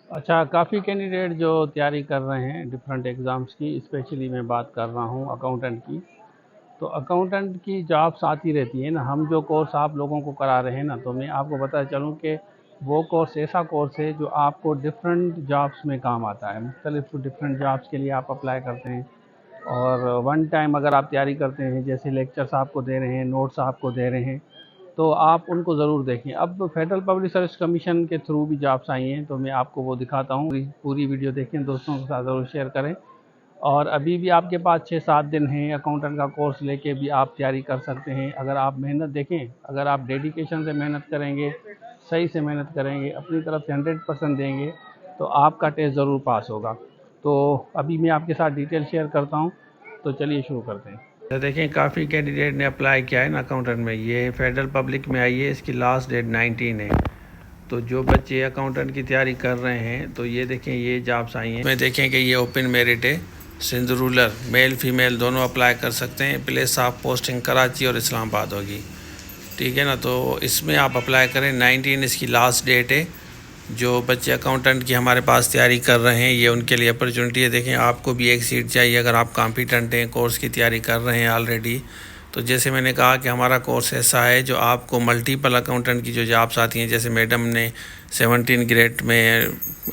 अच्छा, काफ़ी कैंडिडेट जो तैयारी कर रहे हैं डिफरेंट एग्ज़ाम्स की, स्पेशली मैं बात कर रहा हूँ अकाउंटेंट की। तो अकाउंटेंट की जॉब्स आती रहती है ना, हम जो कोर्स आप लोगों को करा रहे हैं ना, तो मैं आपको बताना चलूँ कि वो कोर्स ऐसा कोर्स है जो आपको डिफरेंट जॉब्स में काम आता है। मुख्तलिफ डिफरेंट जॉब्स के लिए आप अप्लाई करते हैं और वन टाइम अगर आप तैयारी करते हैं, जैसे लेक्चर्स आपको दे रहे हैं, नोट्स आपको दे रहे हैं, तो आप उनको ज़रूर देखें। अब फेडरल पब्लिक सर्विस कमीशन के थ्रू भी जॉब्स आई हैं, तो मैं आपको वो दिखाता हूँ। पूरी वीडियो देखें, दोस्तों के साथ ज़रूर शेयर करें। और अभी भी आपके पास 6-7 दिन हैं, अकाउंटेंट का कोर्स लेके भी आप तैयारी कर सकते हैं। अगर आप मेहनत देखें, अगर आप डेडिकेशन से मेहनत करेंगे, सही से मेहनत करेंगे, अपनी तरफ से 100% देंगे, तो आपका टेस्ट ज़रूर पास होगा। तो अभी मैं आपके साथ डिटेल शेयर करता हूँ, तो चलिए शुरू करते हैं। तो देखें, काफ़ी कैंडिडेट ने अप्लाई किया है ना अकाउंटेंट में। ये फेडरल पब्लिक में आई है, इसकी लास्ट डेट 19 है। तो जो बच्चे अकाउंटेंट की तैयारी कर रहे हैं, तो ये देखें, ये जॉब्स आई हैं। इसमें देखें कि ये ओपन मेरिट है। सिंध रूरल मेल फीमेल दोनों अप्लाई कर सकते हैं। प्लेस ऑफ पोस्टिंग कराची और इस्लामाबाद होगी, ठीक है ना। तो इसमें आप अप्लाई करें। 19 इसकी लास्ट डेट है। जो बच्चे अकाउंटेंट की हमारे पास तैयारी कर रहे हैं, ये उनके लिए अपॉर्चुनिटी है। देखें, आपको भी एक सीट चाहिए अगर आप कॉम्पिटेंट हैं, कोर्स की तैयारी कर रहे हैं ऑलरेडी। तो जैसे मैंने कहा कि हमारा कोर्स ऐसा है जो आपको मल्टीपल अकाउंटेंट की जो जॉब्स आती हैं, जैसे मैडम ने 17 ग्रेड में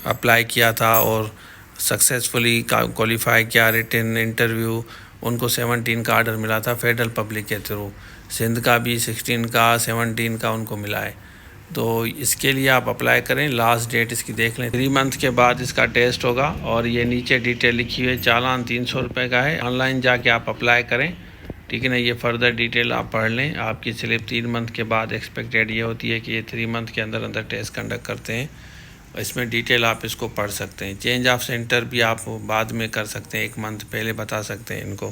अप्लाई किया था और सक्सेसफुली क्वालिफाई किया, रिटन इंटरव्यू, उनको 17 का आर्डर मिला था फेडरल पब्लिक के थ्रू। सिंध का भी 16 का 17 का उनको मिला है। तो इसके लिए आप अप्लाई करें। लास्ट डेट इसकी देख लें, 3 मंथ के बाद इसका टेस्ट होगा। और ये नीचे डिटेल लिखी हुई है, चालान 300 रुपये का है। ऑनलाइन जाके आप अप्लाई करें, ठीक है ना। ये फर्दर डिटेल आप पढ़ लें। आपकी स्लिप 3 मंथ के बाद एक्सपेक्टेड ये होती है कि ये 3 मंथ के अंदर अंदर टेस्ट कंडक्ट करते हैं। इसमें डिटेल आप इसको पढ़ सकते हैं। चेंज ऑफ सेंटर भी आप बाद में कर सकते हैं, 1 मंथ पहले बता सकते हैं इनको।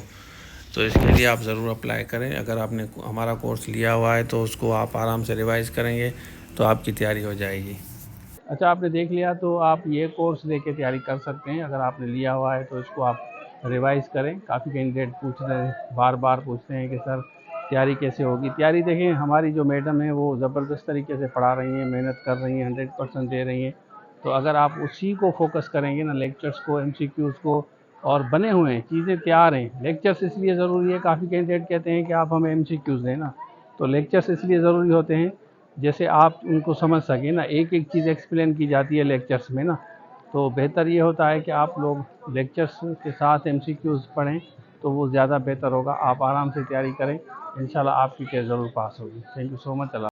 तो इसके लिए आप ज़रूर अप्लाई करें। अगर आपने हमारा कोर्स लिया हुआ है तो उसको आप आराम से रिवाइज़ करेंगे तो आपकी तैयारी हो जाएगी। अच्छा, आपने देख लिया तो आप ये कोर्स लेके तैयारी कर सकते हैं। अगर आपने लिया हुआ है तो इसको आप रिवाइज़ करें। काफ़ी कैंडिडेट पूछ रहे हैं, बार बार पूछते हैं कि सर तैयारी कैसे होगी। तैयारी देखें, हमारी जो मैडम है वो ज़बरदस्त तरीके से पढ़ा रही हैं, मेहनत कर रही हैं, 100% दे रही हैं। तो अगर आप उसी को फोकस करेंगे ना, लेक्चर्स को, एमसीक्यूज़ को, और बने हुए हैं, चीज़ें तैयार हैं। लेक्चर्स इसलिए ज़रूरी है, काफ़ी कैंडिडेट कहते हैं कि आप हमें एमसीक्यूज़ दें ना, तो लेक्चर्स इसलिए ज़रूरी होते हैं जैसे आप उनको समझ सकें ना। एक एक चीज़ एक्सप्लेन की जाती है लेक्चर्स में ना, तो बेहतर ये होता है कि आप लोग लेक्चर्स के साथ एमसीक्यूज़ पढ़ें, तो वो ज़्यादा बेहतर होगा। आप आराम से तैयारी करें, इंशाल्लाह आपकी टेस्ट ज़रूर पास होगी। Thank you so much.